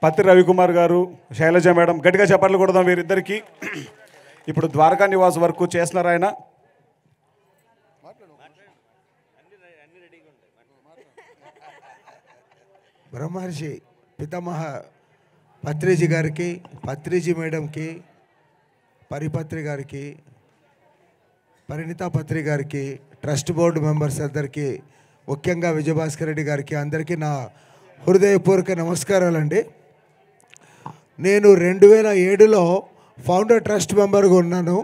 పత్రి రవికుమార్ గారు, శైలజ మేడం, గట్టిగా చప్పట్లు కొడదాం వీరిద్దరికి. ఇప్పుడు ద్వారకా నివాస్ వర్క్ చేస్తున్నారు ఆయన. బ్రహ్మర్షి పితామహ పత్రిజీ గారికి, పత్రిజీ మేడంకి, పరిపత్రి గారికి, పరిణితా పత్రి గారికి, ట్రస్ట్ బోర్డు మెంబర్స్ అందరికీ, ముఖ్యంగా విజయభాస్కర్ రెడ్డి గారికి అందరికీ నా హృదయపూర్వక నమస్కారాలండి. నేను 2007లో ఫౌండర్ ట్రస్ట్ మెంబర్గా ఉన్నాను.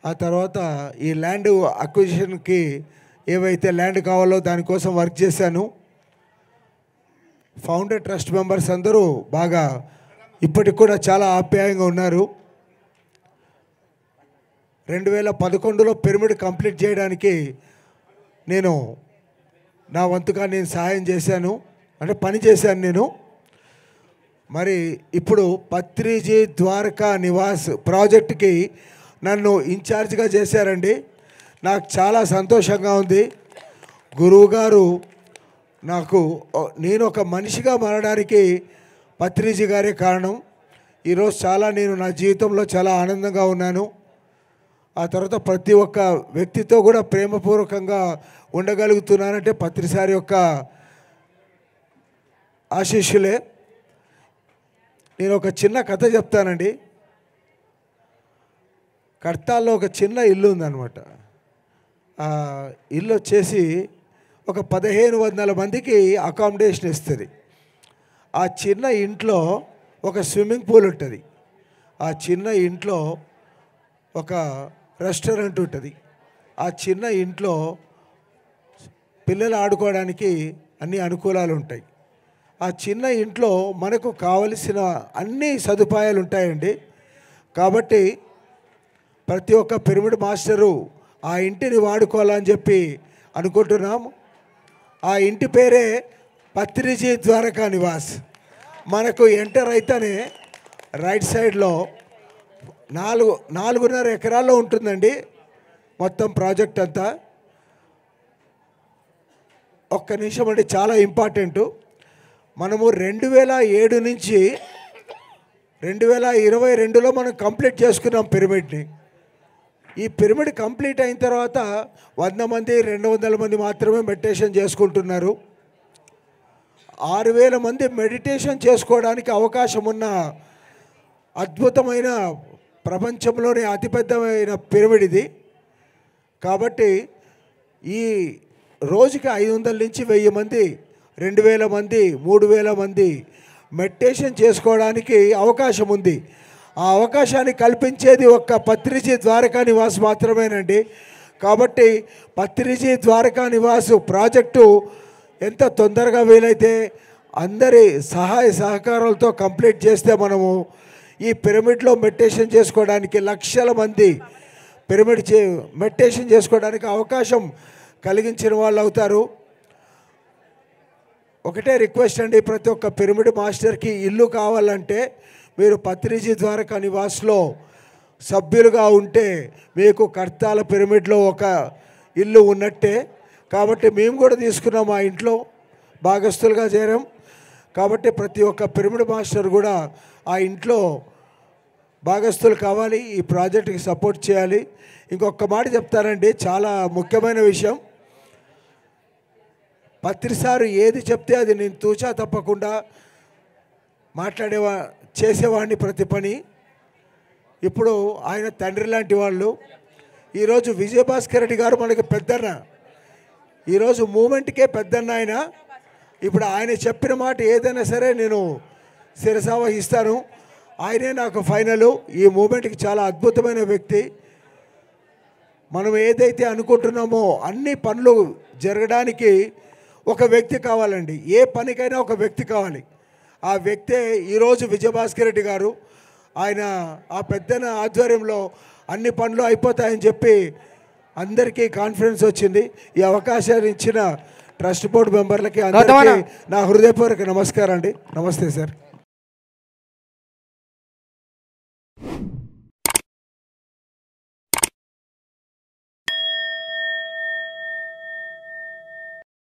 ఆ తర్వాత ఈ ల్యాండ్ అక్విజిషన్కి ఏవైతే ల్యాండ్ కావాలో దానికోసం వర్క్ చేశాను. ఫౌండర్ ట్రస్ట్ మెంబర్స్ అందరూ బాగా ఇప్పటికి కూడా చాలా ఆప్యాయంగా ఉన్నారు. 2011లో పిరమిడ్ కంప్లీట్ చేయడానికి నేను నా వంతుగా నేను సహాయం చేశాను, అంటే పని చేశాను నేను. మరి ఇప్పుడు పత్రిజీ ద్వారకా నివాస్ ప్రాజెక్టుకి నన్ను ఇన్ఛార్జ్గా చేశారండి. నాకు చాలా సంతోషంగా ఉంది. గురువుగారు నేను ఒక మనిషిగా మారడానికి పత్రిజీ గారే కారణం. ఈరోజు నేను నా జీవితంలో చాలా ఆనందంగా ఉన్నాను. ఆ తర్వాత ప్రతి ఒక్క వ్యక్తితో కూడా ప్రేమపూర్వకంగా ఉండగలుగుతున్నానంటే పత్రిసారి యొక్క ఆశీస్సులే. నేను ఒక చిన్న కథ చెప్తానండి. కడతాల్లో ఒక చిన్న ఇల్లు ఉందన్నమాట. ఆ ఇల్లు వచ్చేసి ఒక 1500 మందికి అకామిడేషన్ ఇస్తుంది. ఆ చిన్న ఇంట్లో ఒక స్విమ్మింగ్ పూల్ ఉంటుంది. ఆ చిన్న ఇంట్లో ఒక రెస్టారెంట్ ఉంటుంది. ఆ చిన్న ఇంట్లో పిల్లలు ఆడుకోవడానికి అన్ని అనుకూలాలు ఉంటాయి. ఆ చిన్న ఇంట్లో మనకు కావలసిన అన్ని సదుపాయాలు ఉంటాయండి. కాబట్టి ప్రతి ఒక్క పిరమిడ్ మాస్టరు ఆ ఇంటిని వాడుకోవాలని చెప్పి అనుకుంటున్నాము. ఆ ఇంటి పేరే పత్రిజీ ద్వారకా నివాస్. మనకు ఎంటర్ అయితేనే రైట్ సైడ్లో 4.5 ఎకరాల్లో ఉంటుందండి మొత్తం ప్రాజెక్ట్ అంతా. ఒక్క నిమిషం అండి, చాలా ఇంపార్టెంటు. మనము 2007 నుంచి 2022లో మనం కంప్లీట్ చేసుకున్నాం పిరమిడ్ని. ఈ పిరమిడ్ కంప్లీట్ అయిన తర్వాత 100 మంది 200 మంది మాత్రమే మెడిటేషన్ చేసుకుంటున్నారు. 6000 మంది మెడిటేషన్ చేసుకోవడానికి అవకాశం ఉన్న అద్భుతమైన ప్రపంచంలోనే అతిపెద్దమైన పిరమిడ్ ఇది. కాబట్టి ఈ రోజుకి 500 నుంచి 1000 మంది, 2000 మంది, 3000 మంది మెడిటేషన్ చేసుకోవడానికి అవకాశం ఉంది. ఆ అవకాశాన్ని కల్పించేది ఒక్క పత్రిజీ ద్వారకా నివాస్ మాత్రమేనండి. కాబట్టి పత్రిజీ ద్వారకా నివాస్ ప్రాజెక్టు ఎంత తొందరగా వీలైతే అందరి సహాయ సహకారాలతో కంప్లీట్ చేస్తే మనము ఈ పిరమిడ్లో మెడిటేషన్ చేసుకోవడానికి లక్షల మంది మెడిటేషన్ చేసుకోవడానికి అవకాశం కలిగించిన వాళ్ళు అవుతారు. ఒకటే రిక్వెస్ట్ అండి, ప్రతి ఒక్క పిరమిడ్ మాస్టర్కి ఇల్లు కావాలంటే మీరు పత్రిజీ ద్వారకా నివాస్లో సభ్యులుగా ఉంటే మీకు కర్తాల పిరమిడ్లో ఒక ఇల్లు ఉన్నట్టే. కాబట్టి మేము కూడా తీసుకున్నాం, ఆ ఇంట్లో భాగస్తులుగా చేరాం. కాబట్టి ప్రతి ఒక్క పిరమిడ్ మాస్టర్ కూడా ఆ ఇంట్లో భాగస్తులు కావాలి, ఈ ప్రాజెక్టుకి సపోర్ట్ చేయాలి. ఇంకొక మాట చెప్తానండి, చాలా ముఖ్యమైన విషయం. పత్రిసారు ఏది చెప్తే అది నేను తూచా తప్పకుండా చేసేవాడిని ప్రతి పని. ఇప్పుడు ఆయన తండ్రి లాంటి వాళ్ళు. ఈరోజు విజయభాస్కర్ రెడ్డి గారు మనకి పెద్దన్న, ఈరోజు మూమెంట్కే పెద్దన్న ఆయన. ఇప్పుడు ఆయన చెప్పిన మాట ఏదైనా సరే నేను శిరసావహిస్తాను. ఆయనే నాకు ఫైనలు. ఈ మూమెంట్కి చాలా అద్భుతమైన వ్యక్తి. మనం ఏదైతే అనుకుంటున్నామో అన్ని పనులు జరగడానికి ఒక వ్యక్తి కావాలండి. ఏ పనికైనా ఒక వ్యక్తి కావాలి. ఆ వ్యక్తే ఈరోజు విజయభాస్కర్ రెడ్డి గారు. ఆయన ఆ పెద్దన ఆధ్వర్యంలో అన్ని పనులు అయిపోతాయని చెప్పి అందరికీ కాన్ఫిడెన్స్ వచ్చింది. ఈ అవకాశాన్ని ఇచ్చిన ట్రస్ట్ బోర్డు మెంబర్లకి అందరికీ నా హృదయపూర్వక నమస్కారం అండి. నమస్తే సార్.